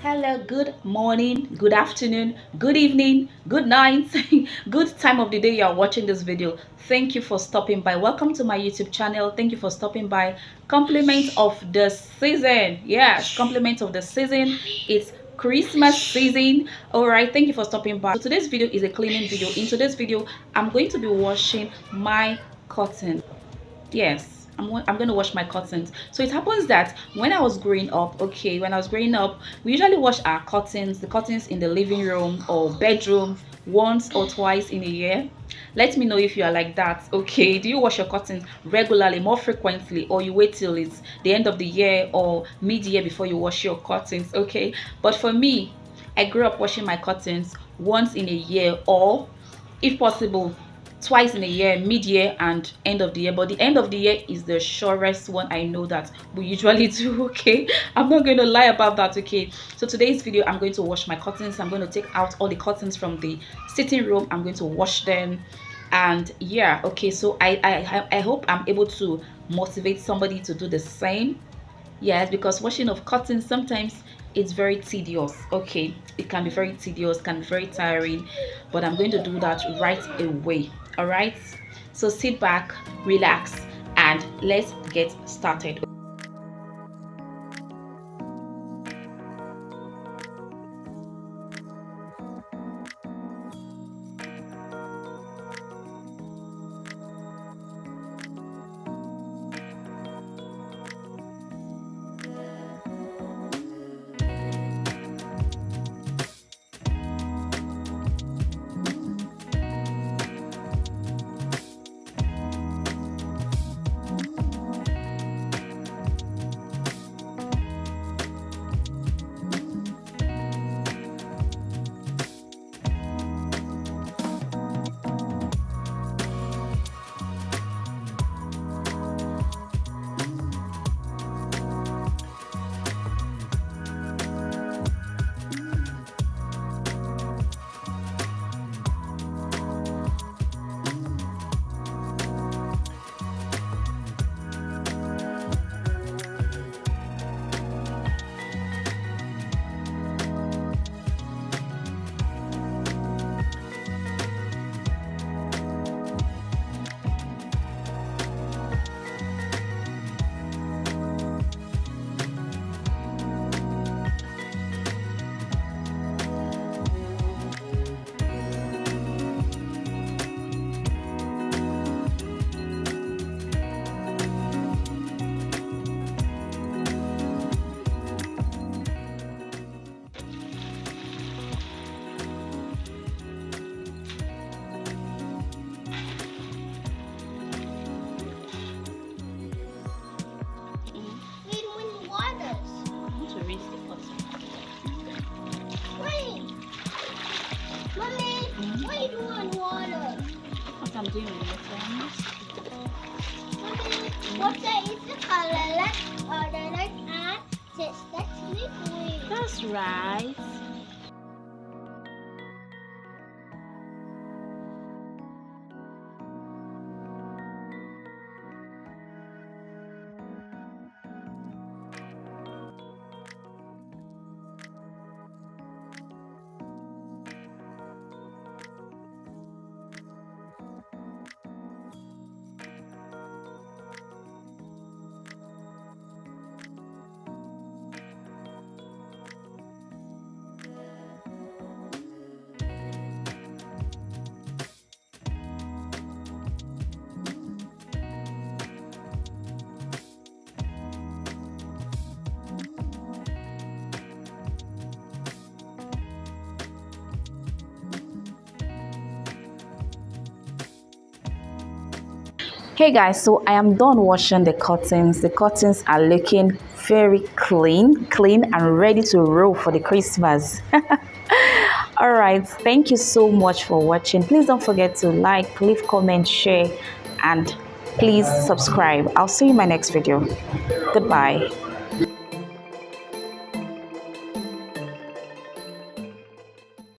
Hello, good morning, good afternoon, good evening, good night, good time of the day you are watching this video. Thank you for stopping by. Welcome to my YouTube channel. Thank you for stopping by. Compliments of the season. Yes, compliments of the season. It's Christmas season. All right, thank you for stopping by. So today's video is a cleaning video. In today's video, I'm going to be washing my cotton. Yes, I'm going to wash my curtains. So it happens that when I was growing up, okay, when I was growing up, we usually wash our curtains, the curtains in the living room or bedroom once or twice in a year. Let me know if you are like that. Okay, do you wash your curtains regularly, more frequently, or you wait till it's the end of the year or mid-year before you wash your curtains? Okay, but for me, I grew up washing my curtains once in a year, or if possible twice in a year, mid-year and end of the year. But the end of the year is the surest one I know that we usually do. Okay, I'm not going to lie about that. Okay, so today's video, I'm going to wash my curtains. I'm going to take out all the curtains from the sitting room. I'm going to wash them, and yeah, okay, so I hope I'm able to motivate somebody to do the same. Yes, because washing of curtains sometimes it's very tedious. Okay, it can be very tedious, can be very tiring, but I'm going to do that right away. All right, so sit back, relax, and let's get started. I'm doing with the Mommy, what is the color? Let's order like and that's liquid. That's right. Hey guys, so I am done washing the curtains. The curtains are looking very clean and ready to roll for the Christmas. All right, thank you so much for watching. Please don't forget to like, leave comment, share, and please subscribe. I'll see you in my next video. Goodbye.